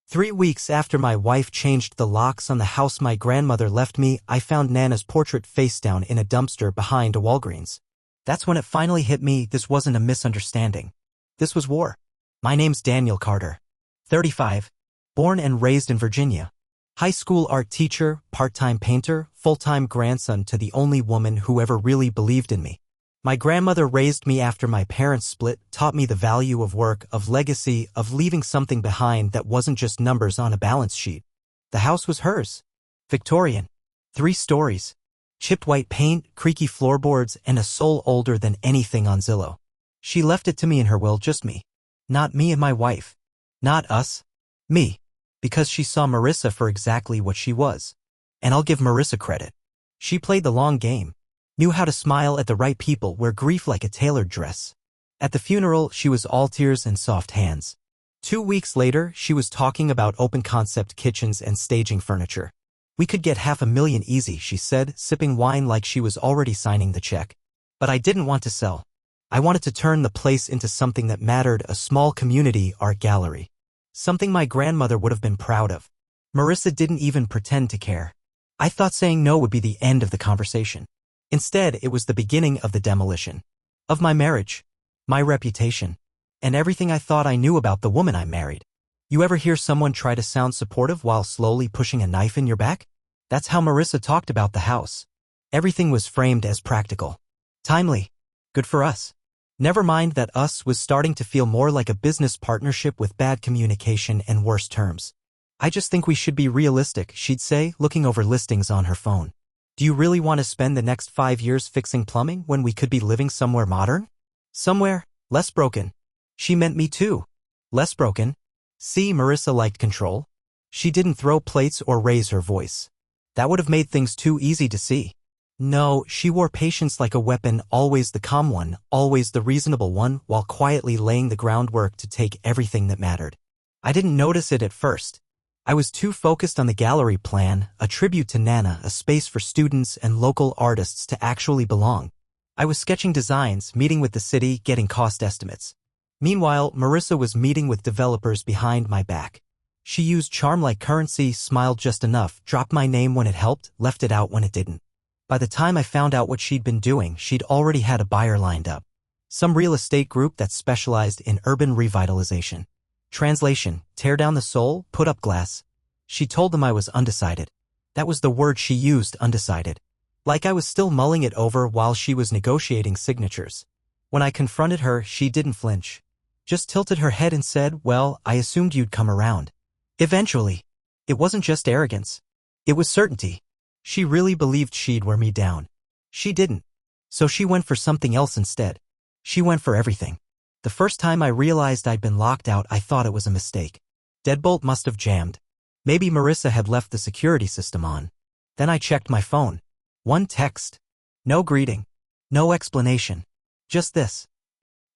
3 weeks after my wife changed the locks on the house my grandmother left me, I found Nana's portrait face down in a dumpster behind a Walgreens. That's when it finally hit me, this wasn't a misunderstanding. This was war. My name's Daniel Carter. 35. Born and raised in Virginia. High school art teacher, part-time painter, full-time grandson to the only woman who ever really believed in me. My grandmother raised me after my parents split, taught me the value of work, of legacy, of leaving something behind that wasn't just numbers on a balance sheet. The house was hers. Victorian. 3 stories. Chipped white paint, creaky floorboards, and a soul older than anything on Zillow. She left it to me in her will, just me. Not me and my wife. Not us. Me. Because she saw Marissa for exactly what she was. And I'll give Marissa credit. She played the long game. Knew how to smile at the right people, wear grief like a tailored dress. At the funeral, she was all tears and soft hands. 2 weeks later, she was talking about open-concept kitchens and staging furniture. We could get $500,000 easy, she said, sipping wine like she was already signing the check. But I didn't want to sell. I wanted to turn the place into something that mattered, a small community art gallery. Something my grandmother would have been proud of. Marissa didn't even pretend to care. I thought saying no would be the end of the conversation. Instead, it was the beginning of the demolition. Of my marriage. My reputation. And everything I thought I knew about the woman I married. You ever hear someone try to sound supportive while slowly pushing a knife in your back? That's how Marissa talked about the house. Everything was framed as practical. Timely. Good for us. Never mind that us was starting to feel more like a business partnership with bad communication and worse terms. I just think we should be realistic, she'd say, looking over listings on her phone. Do you really want to spend the next 5 years fixing plumbing when we could be living somewhere modern? Somewhere less broken. She meant me too. Less broken. See, Marissa liked control. She didn't throw plates or raise her voice. That would have made things too easy to see. No, she wore patience like a weapon, always the calm one, always the reasonable one, while quietly laying the groundwork to take everything that mattered. I didn't notice it at first. I was too focused on the gallery plan, a tribute to Nana, a space for students and local artists to actually belong. I was sketching designs, meeting with the city, getting cost estimates. Meanwhile, Marissa was meeting with developers behind my back. She used charm like currency, smiled just enough, dropped my name when it helped, left it out when it didn't. By the time I found out what she'd been doing, she'd already had a buyer lined up. Some real estate group that specialized in urban revitalization. Translation, tear down the soul, put up glass. She told them I was undecided. That was the word she used, undecided. Like I was still mulling it over while she was negotiating signatures. When I confronted her, she didn't flinch. Just tilted her head and said, well, I assumed you'd come around. Eventually. It wasn't just arrogance. It was certainty. She really believed she'd wear me down. She didn't. So she went for something else instead. She went for everything. The first time I realized I'd been locked out, I thought it was a mistake. Deadbolt must have jammed. Maybe Marissa had left the security system on. Then I checked my phone. One text. No greeting. No explanation. Just this.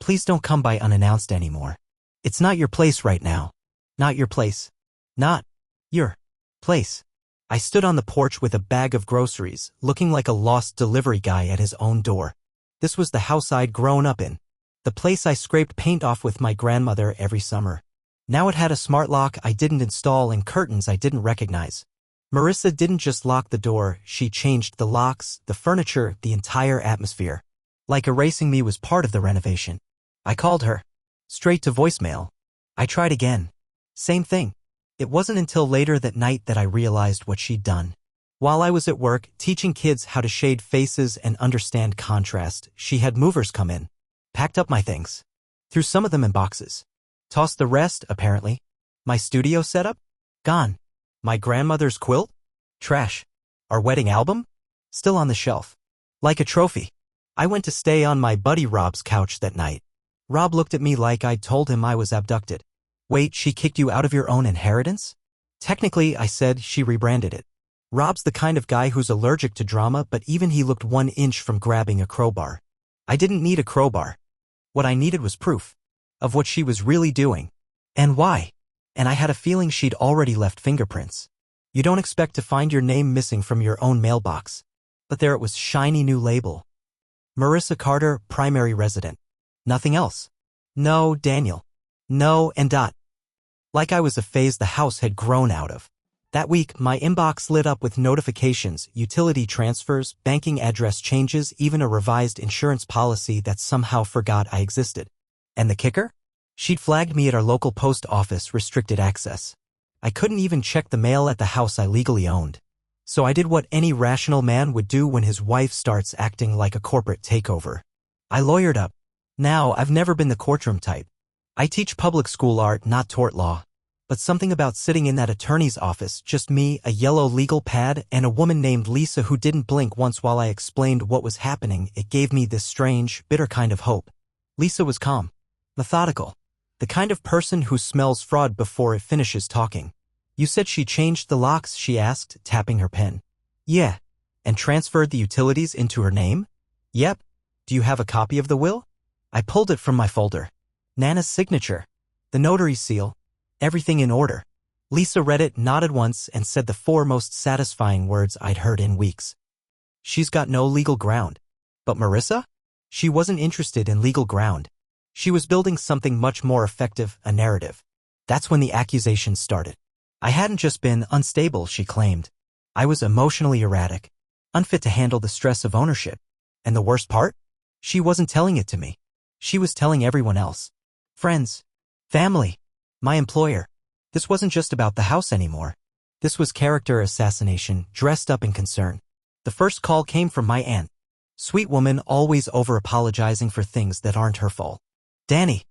Please don't come by unannounced anymore. It's not your place right now. Not your place. Not your place. I stood on the porch with a bag of groceries, looking like a lost delivery guy at his own door. This was the house I'd grown up in. The place I scraped paint off with my grandmother every summer. Now it had a smart lock I didn't install and curtains I didn't recognize. Marissa didn't just lock the door, she changed the locks, the furniture, the entire atmosphere. Like erasing me was part of the renovation. I called her. Straight to voicemail. I tried again. Same thing. It wasn't until later that night that I realized what she'd done. While I was at work, teaching kids how to shade faces and understand contrast, she had movers come in. Packed up my things. Threw some of them in boxes. Tossed the rest, apparently. My studio setup? Gone. My grandmother's quilt? Trash. Our wedding album? Still on the shelf. Like a trophy. I went to stay on my buddy Rob's couch that night. Rob looked at me like I'd told him I was abducted. Wait, she kicked you out of your own inheritance? Technically, I said, she rebranded it. Rob's the kind of guy who's allergic to drama, but even he looked 1 inch from grabbing a crowbar. I didn't need a crowbar. What I needed was proof. Of what she was really doing. And why. And I had a feeling she'd already left fingerprints. You don't expect to find your name missing from your own mailbox. But there it was, shiny new label. Marissa Carter, primary resident. Nothing else. No, Daniel. No, and dot. Like I was a phase the house had grown out of. That week, my inbox lit up with notifications, utility transfers, banking address changes, even a revised insurance policy that somehow forgot I existed. And the kicker? She'd flagged me at our local post office restricted access. I couldn't even check the mail at the house I legally owned. So I did what any rational man would do when his wife starts acting like a corporate takeover. I lawyered up. Now, I've never been the courtroom type. I teach public school art, not tort law. But something about sitting in that attorney's office, just me, a yellow legal pad, and a woman named Lisa who didn't blink once while I explained what was happening, it gave me this strange, bitter kind of hope. Lisa was calm, methodical, the kind of person who smells fraud before it finishes talking. You said she changed the locks, she asked, tapping her pen. Yeah. And transferred the utilities into her name? Yep. Do you have a copy of the will? I pulled it from my folder. Nana's signature. The notary seal. Everything in order. Lisa read it, nodded once, and said the four most satisfying words I'd heard in weeks. She's got no legal ground. But Marissa? She wasn't interested in legal ground. She was building something much more effective, a narrative. That's when the accusations started. I hadn't just been unstable, she claimed. I was emotionally erratic, unfit to handle the stress of ownership. And the worst part? She wasn't telling it to me. She was telling everyone else. Friends. Family. My employer. This wasn't just about the house anymore. This was character assassination, dressed up in concern. The first call came from my aunt. Sweet woman, always over-apologizing for things that aren't her fault. Danny.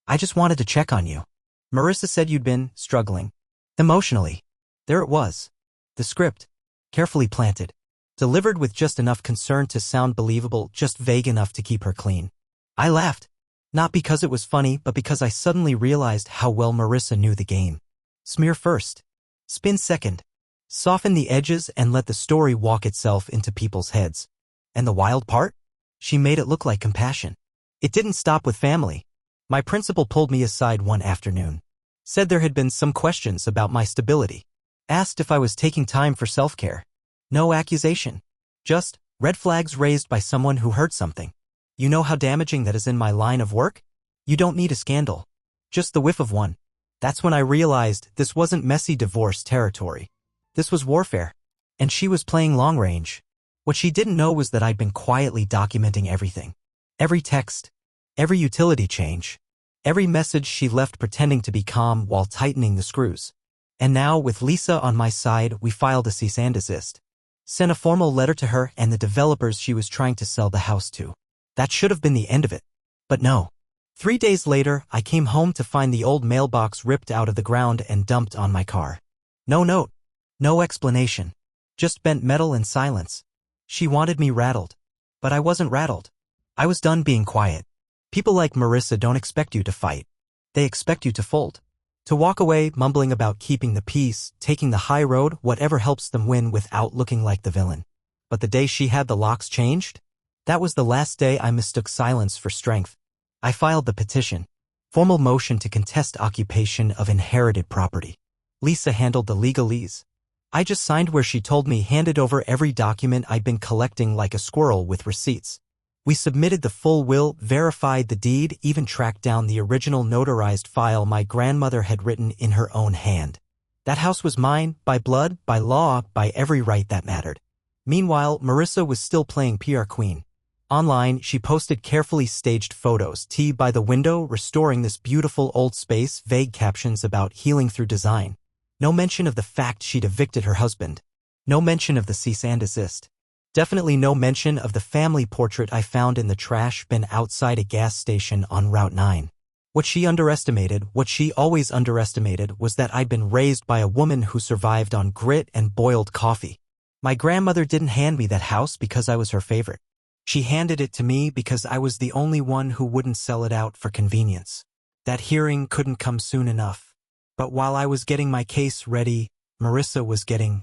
I just wanted to check on you. Marissa said you'd been struggling. Emotionally. There it was. The script. Carefully planted. Delivered with just enough concern to sound believable, just vague enough to keep her clean. I laughed. Not because it was funny, but because I suddenly realized how well Marissa knew the game. Smear first. Spin second. Soften the edges and let the story walk itself into people's heads. And the wild part? She made it look like compassion. It didn't stop with family. My principal pulled me aside one afternoon. Said there had been some questions about my stability. Asked if I was taking time for self-care. No accusation. Just red flags raised by someone who heard something. You know how damaging that is in my line of work? You don't need a scandal. Just the whiff of one. That's when I realized this wasn't messy divorce territory. This was warfare. And she was playing long range. What she didn't know was that I'd been quietly documenting everything. Every text. Every utility change. Every message she left pretending to be calm while tightening the screws. And now, with Lisa on my side, we filed a cease and desist. Sent a formal letter to her and the developers she was trying to sell the house to. That should have been the end of it. But no. 3 days later, I came home to find the old mailbox ripped out of the ground and dumped on my car. No note. No explanation. Just bent metal and silence. She wanted me rattled. But I wasn't rattled. I was done being quiet. People like Marissa don't expect you to fight. They expect you to fold. To walk away, mumbling about keeping the peace, taking the high road, whatever helps them win without looking like the villain. But the day she had the locks changed? That was the last day I mistook silence for strength. I filed the petition. Formal motion to contest occupation of inherited property. Lisa handled the legalese. I just signed where she told me, handed over every document I'd been collecting like a squirrel with receipts. We submitted the full will, verified the deed, even tracked down the original notarized file my grandmother had written in her own hand. That house was mine, by blood, by law, by every right that mattered. Meanwhile, Marissa was still playing PR queen. Online, she posted carefully staged photos, tea by the window, restoring this beautiful old space, vague captions about healing through design. No mention of the fact she'd evicted her husband. No mention of the cease and desist. Definitely no mention of the family portrait I found in the trash bin outside a gas station on Route 9. What she always underestimated, was that I'd been raised by a woman who survived on grit and boiled coffee. My grandmother didn't hand me that house because I was her favorite. She handed it to me because I was the only one who wouldn't sell it out for convenience. That hearing couldn't come soon enough. But while I was getting my case ready, Marissa was getting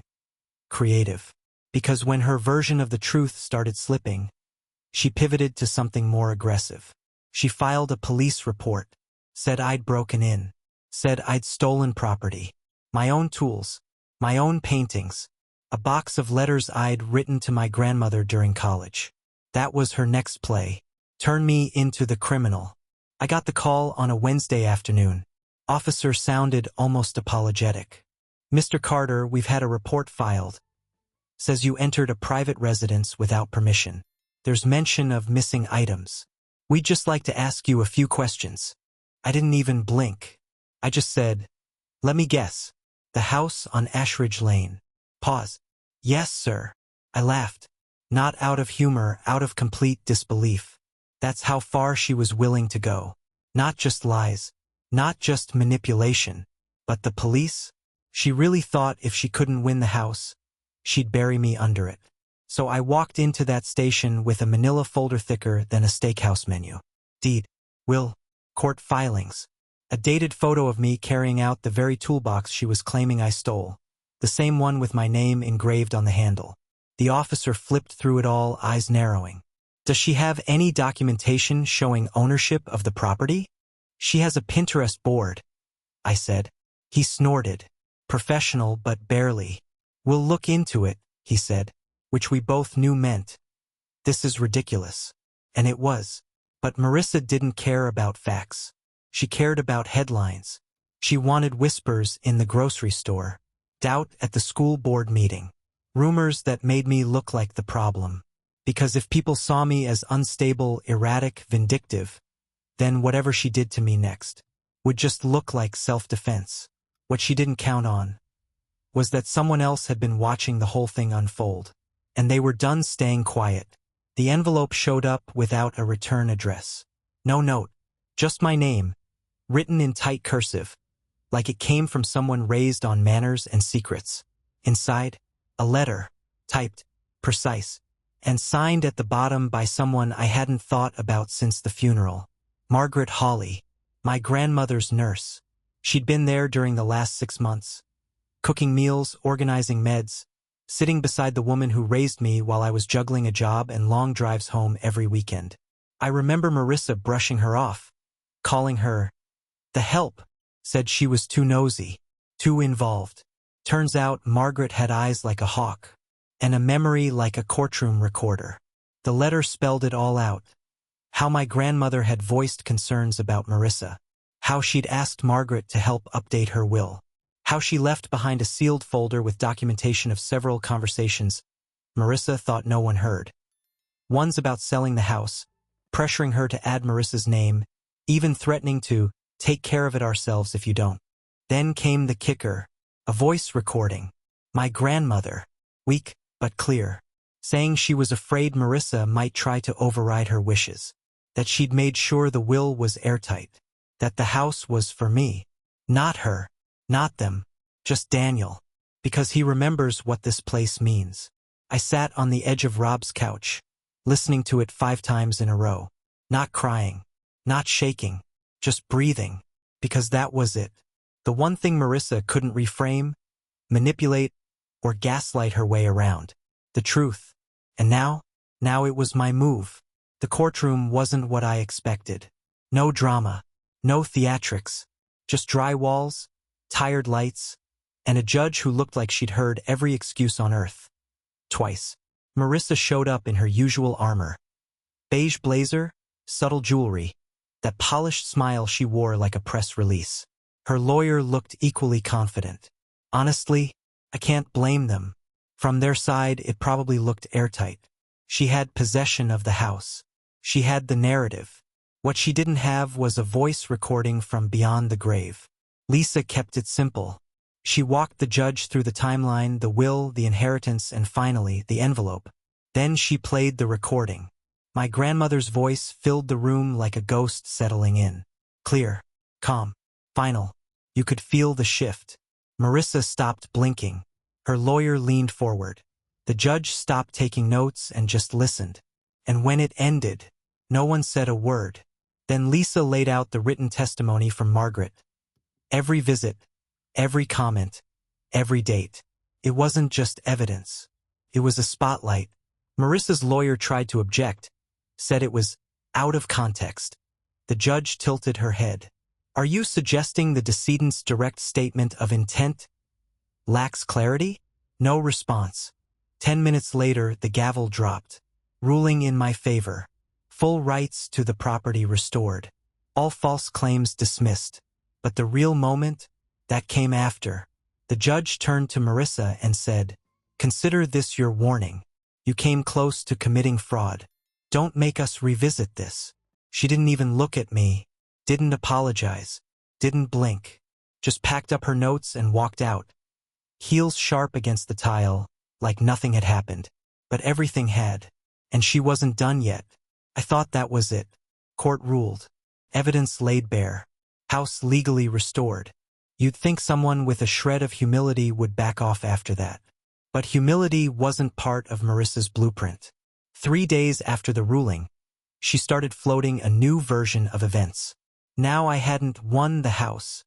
creative. Because when her version of the truth started slipping, she pivoted to something more aggressive. She filed a police report, said I'd broken in, said I'd stolen property, my own tools, my own paintings, a box of letters I'd written to my grandmother during college. That was her next play. Turn me into the criminal. I got the call on a Wednesday afternoon. Officer sounded almost apologetic. Mr. Carter, we've had a report filed. Says you entered a private residence without permission. There's mention of missing items. We'd just like to ask you a few questions. I didn't even blink. I just said, let me guess. The house on Ashridge Lane. Pause. Yes, sir. I laughed. Not out of humor, out of complete disbelief. That's how far she was willing to go. Not just lies. Not just manipulation. But the police? She really thought if she couldn't win the house, she'd bury me under it. So I walked into that station with a manila folder thicker than a steakhouse menu. Deed, will, court filings. A dated photo of me carrying out the very toolbox she was claiming I stole. The same one with my name engraved on the handle. The officer flipped through it all, eyes narrowing. Does she have any documentation showing ownership of the property? She has a Pinterest board, I said. He snorted. Professional, but barely. We'll look into it, he said, which we both knew meant, this is ridiculous. And it was. But Marissa didn't care about facts. She cared about headlines. She wanted whispers in the grocery store, doubt at the school board meeting, rumors that made me look like the problem. Because if people saw me as unstable, erratic, vindictive, then whatever she did to me next would just look like self-defense. What she didn't count on was that someone else had been watching the whole thing unfold. And they were done staying quiet. The envelope showed up without a return address. No note, just my name, written in tight cursive, like it came from someone raised on manners and secrets. Inside, a letter, typed, precise, and signed at the bottom by someone I hadn't thought about since the funeral. Margaret Hawley, my grandmother's nurse. She'd been there during the last 6 months, cooking meals, organizing meds, sitting beside the woman who raised me while I was juggling a job and long drives home every weekend. I remember Marissa brushing her off, calling her the help, said she was too nosy, too involved. Turns out Margaret had eyes like a hawk, and a memory like a courtroom recorder. The letter spelled it all out. How my grandmother had voiced concerns about Marissa. How she'd asked Margaret to help update her will. How she left behind a sealed folder with documentation of several conversations Marissa thought no one heard. Ones about selling the house, pressuring her to add Marissa's name, even threatening to take care of it ourselves if you don't. Then came the kicker, a voice recording. My grandmother, weak but clear, saying she was afraid Marissa might try to override her wishes, that she'd made sure the will was airtight, that the house was for me, not her. Not them, just Daniel, because he remembers what this place means. I sat on the edge of Rob's couch, listening to it 5 times in a row, not crying, not shaking, just breathing, because that was it. The one thing Marissa couldn't reframe, manipulate, or gaslight her way around. The truth. And now it was my move. The courtroom wasn't what I expected. No drama, no theatrics, just dry walls, tired lights, and a judge who looked like she'd heard every excuse on earth. Twice, Marissa showed up in her usual armor. Beige blazer, subtle jewelry, that polished smile she wore like a press release. Her lawyer looked equally confident. Honestly, I can't blame them. From their side, it probably looked airtight. She had possession of the house. She had the narrative. What she didn't have was a voice recording from beyond the grave. Lisa kept it simple. She walked the judge through the timeline, the will, the inheritance, and finally, the envelope. Then she played the recording. My grandmother's voice filled the room like a ghost settling in. Clear, calm, final. You could feel the shift. Marissa stopped blinking. Her lawyer leaned forward. The judge stopped taking notes and just listened. And when it ended, no one said a word. Then Lisa laid out the written testimony from Margaret. Every visit, every comment, every date. It wasn't just evidence. It was a spotlight. Marissa's lawyer tried to object, said it was out of context. The judge tilted her head. Are you suggesting the decedent's direct statement of intent lacks clarity? No response. 10 minutes later, the gavel dropped, ruling in my favor. Full rights to the property restored. All false claims dismissed. But the real moment, that came after. The judge turned to Marissa and said, "Consider this your warning. You came close to committing fraud. Don't make us revisit this." She didn't even look at me, didn't apologize, didn't blink, just packed up her notes and walked out, heels sharp against the tile, like nothing had happened. But everything had. And she wasn't done yet. I thought that was it. Court ruled. Evidence laid bare. House legally restored. You'd think someone with a shred of humility would back off after that. But humility wasn't part of Marissa's blueprint. 3 days after the ruling, she started floating a new version of events. Now I hadn't won the house.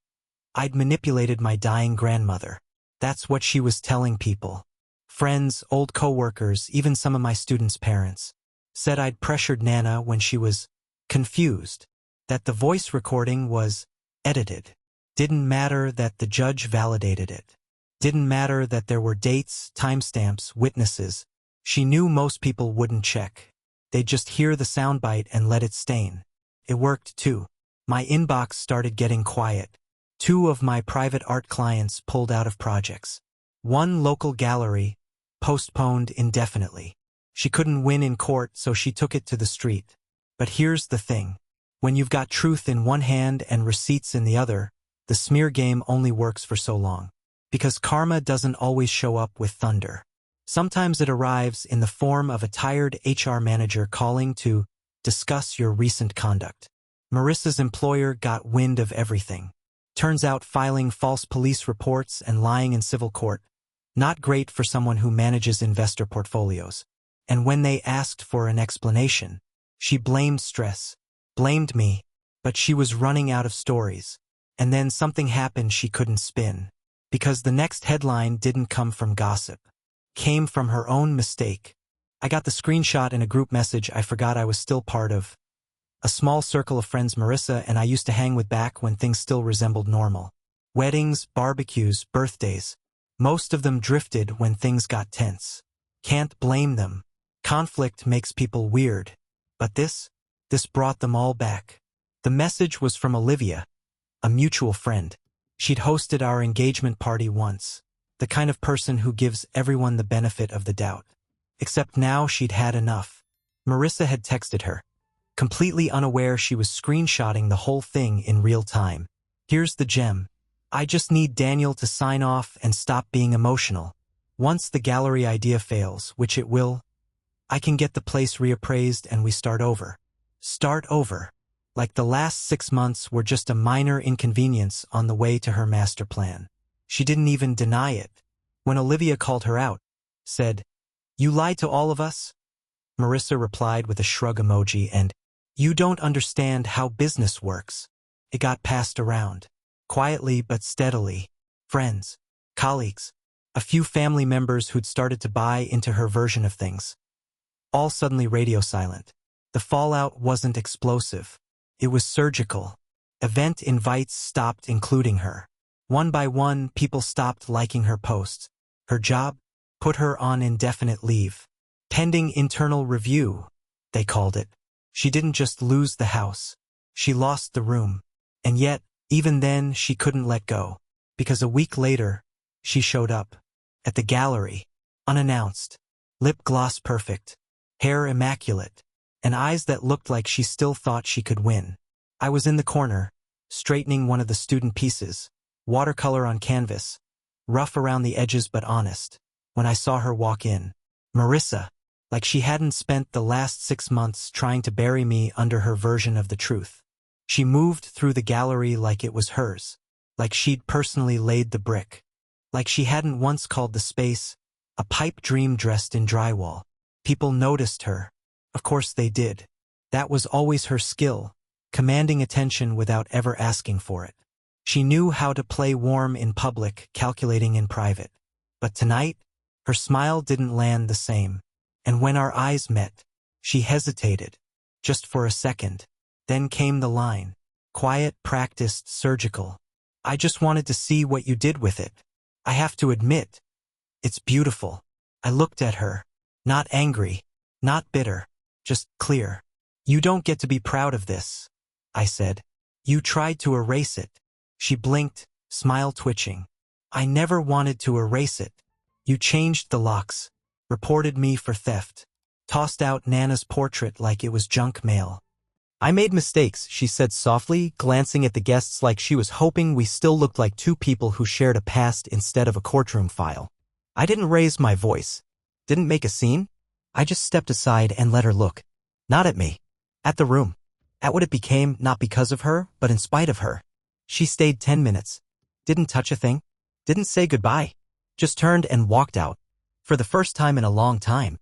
I'd manipulated my dying grandmother. That's what she was telling people. Friends, old coworkers, even some of my students' parents said I'd pressured Nana when she was confused, that the voice recording was edited. Didn't matter that the judge validated it. Didn't matter that there were dates, timestamps, witnesses. She knew most people wouldn't check. They'd just hear the soundbite and let it stain. It worked too. My inbox started getting quiet. 2 of my private art clients pulled out of projects. 1 local gallery postponed indefinitely. She couldn't win in court, so she took it to the street. But here's the thing. When you've got truth in one hand and receipts in the other, the smear game only works for so long. Because karma doesn't always show up with thunder. Sometimes it arrives in the form of a tired HR manager calling to discuss your recent conduct. Marissa's employer got wind of everything. Turns out filing false police reports and lying in civil court, not great for someone who manages investor portfolios. And when they asked for an explanation, she blamed stress, blamed me, but she was running out of stories. And then something happened she couldn't spin. Because the next headline didn't come from gossip. Came from her own mistake. I got the screenshot in a group message I forgot I was still part of. A small circle of friends Marissa and I used to hang with back when things still resembled normal. Weddings, barbecues, birthdays. Most of them drifted when things got tense. Can't blame them. Conflict makes people weird. But this brought them all back. The message was from Olivia, a mutual friend. She'd hosted our engagement party once. The kind of person who gives everyone the benefit of the doubt. Except now she'd had enough. Marissa had texted her. Completely unaware she was screenshotting the whole thing in real time. Here's the gem. I just need Daniel to sign off and stop being emotional. Once the gallery idea fails, which it will, I can get the place reappraised and we start over. Start over. Like the last 6 months were just a minor inconvenience on the way to her master plan. She didn't even deny it. When Olivia called her out, said, "You lied to all of us?" Marissa replied with a shrug emoji and, "You don't understand how business works." It got passed around. Quietly but steadily. Friends, colleagues, a few family members who'd started to buy into her version of things. All suddenly radio silent. The fallout wasn't explosive. It was surgical. Event invites stopped including her. One by one, people stopped liking her posts. Her job? Put her on indefinite leave. Pending internal review, they called it. She didn't just lose the house. She lost the room. And yet, even then, she couldn't let go. Because a week later, she showed up. At the gallery. Unannounced. Lip gloss perfect. Hair immaculate. And eyes that looked like she still thought she could win. I was in the corner, straightening one of the student pieces. Watercolor on canvas. Rough around the edges but honest. When I saw her walk in. Marissa. Like she hadn't spent the last 6 months trying to bury me under her version of the truth. She moved through the gallery like it was hers. Like she'd personally laid the brick. Like she hadn't once called the space a pipe dream dressed in drywall. People noticed her. Of course they did. That was always her skill, commanding attention without ever asking for it. She knew how to play warm in public, calculating in private. But tonight, her smile didn't land the same. And when our eyes met, she hesitated, just for a second. Then came the line. Quiet, practiced, surgical. "I just wanted to see what you did with it. I have to admit, it's beautiful." I looked at her. Not angry, not bitter, just clear. "You don't get to be proud of this," I said. "You tried to erase it." She blinked, smile twitching. I never wanted to erase it. You changed the locks, reported me for theft, tossed out Nana's portrait like it was junk mail. I made mistakes, she said softly, glancing at the guests like she was hoping we still looked like two people who shared a past instead of a courtroom file. I didn't raise my voice. Didn't make a scene. I just stepped aside and let her look. Not at me. At the room. At what it became, not because of her, but in spite of her. She stayed 10 minutes. Didn't touch a thing. Didn't say goodbye. Just turned and walked out. For the first time in a long time.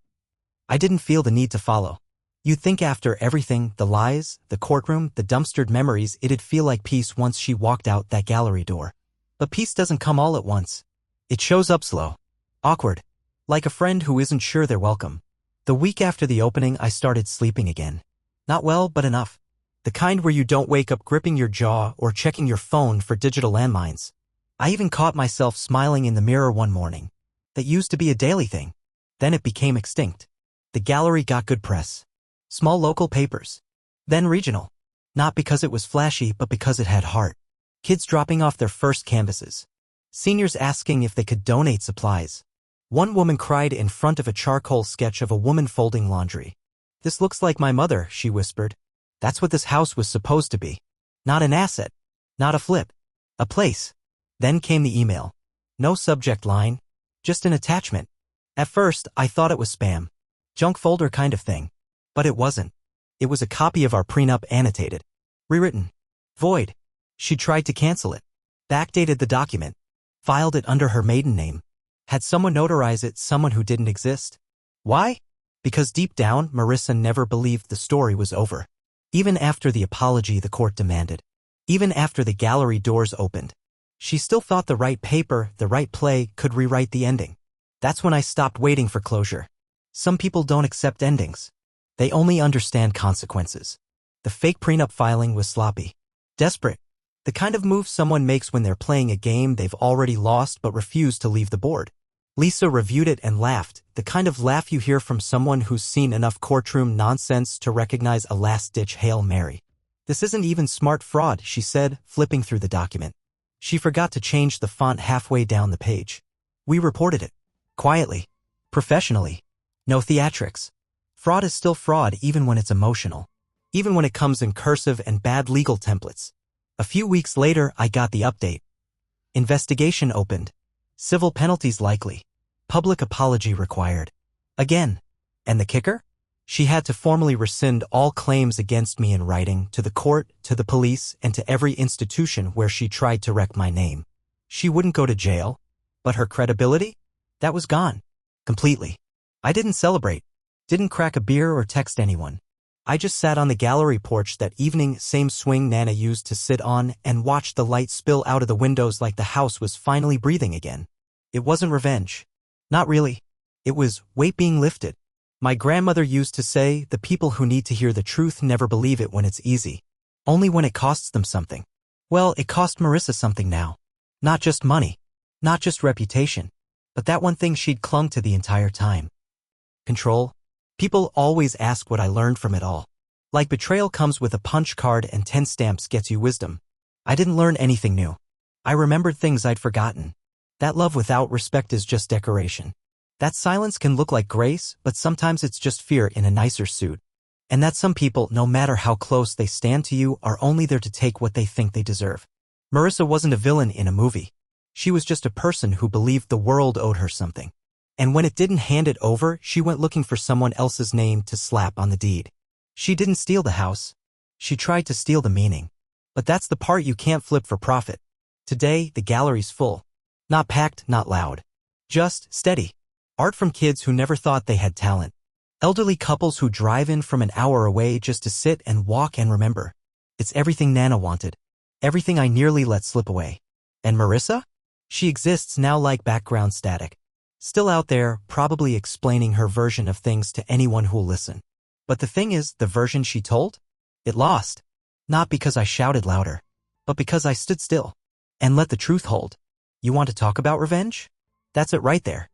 I didn't feel the need to follow. You'd think after everything, the lies, the courtroom, the dumpstered memories, it'd feel like peace once she walked out that gallery door. But peace doesn't come all at once. It shows up slow. Awkward. Like a friend who isn't sure they're welcome. The week after the opening, I started sleeping again. Not well, but enough. The kind where you don't wake up gripping your jaw or checking your phone for digital landmines. I even caught myself smiling in the mirror one morning. That used to be a daily thing. Then it became extinct. The gallery got good press. Small local papers. Then regional. Not because it was flashy, but because it had heart. Kids dropping off their first canvases. Seniors asking if they could donate supplies. One woman cried in front of a charcoal sketch of a woman folding laundry. This looks like my mother, she whispered. That's what this house was supposed to be. Not an asset. Not a flip. A place. Then came the email. No subject line. Just an attachment. At first, I thought it was spam. Junk folder kind of thing. But it wasn't. It was a copy of our prenup annotated. Rewritten. Void. She tried to cancel it. Backdated the document. Filed it under her maiden name. Had someone notarize it, someone who didn't exist. Why? Because deep down, Marissa never believed the story was over. Even after the apology the court demanded. Even after the gallery doors opened. She still thought the right paper, the right play, could rewrite the ending. That's when I stopped waiting for closure. Some people don't accept endings. They only understand consequences. The fake prenup filing was sloppy. Desperate. The kind of move someone makes when they're playing a game they've already lost but refuse to leave the board. Lisa reviewed it and laughed, the kind of laugh you hear from someone who's seen enough courtroom nonsense to recognize a last-ditch Hail Mary. This isn't even smart fraud, she said, flipping through the document. She forgot to change the font halfway down the page. We reported it. Quietly. Professionally. No theatrics. Fraud is still fraud even when it's emotional. Even when it comes in cursive and bad legal templates. A few weeks later, I got the update. Investigation opened. Civil penalties likely. Public apology required. Again. And the kicker? She had to formally rescind all claims against me in writing to the court, to the police, and to every institution where she tried to wreck my name. She wouldn't go to jail. But her credibility? That was gone. Completely. I didn't celebrate. Didn't crack a beer or text anyone. I just sat on the gallery porch that evening, same swing Nana used to sit on, and watched the light spill out of the windows like the house was finally breathing again. It wasn't revenge. Not really. It was weight being lifted. My grandmother used to say, the people who need to hear the truth never believe it when it's easy. Only when it costs them something. Well, it cost Marissa something now. Not just money. Not just reputation. But that one thing she'd clung to the entire time. Control. People always ask what I learned from it all. Like betrayal comes with a punch card and 10 stamps gets you wisdom. I didn't learn anything new. I remembered things I'd forgotten. That love without respect is just decoration. That silence can look like grace, but sometimes it's just fear in a nicer suit. And that some people, no matter how close they stand to you, are only there to take what they think they deserve. Marissa wasn't a villain in a movie. She was just a person who believed the world owed her something. And when it didn't hand it over, she went looking for someone else's name to slap on the deed. She didn't steal the house. She tried to steal the meaning. But that's the part you can't flip for profit. Today, the gallery's full. Not packed, not loud. Just steady. Art from kids who never thought they had talent. Elderly couples who drive in from an hour away just to sit and walk and remember. It's everything Nana wanted. Everything I nearly let slip away. And Marissa? She exists now like background static. Still out there, probably explaining her version of things to anyone who'll listen. But the thing is, the version she told? It lost. Not because I shouted louder, but because I stood still and let the truth hold. You want to talk about revenge? That's it right there.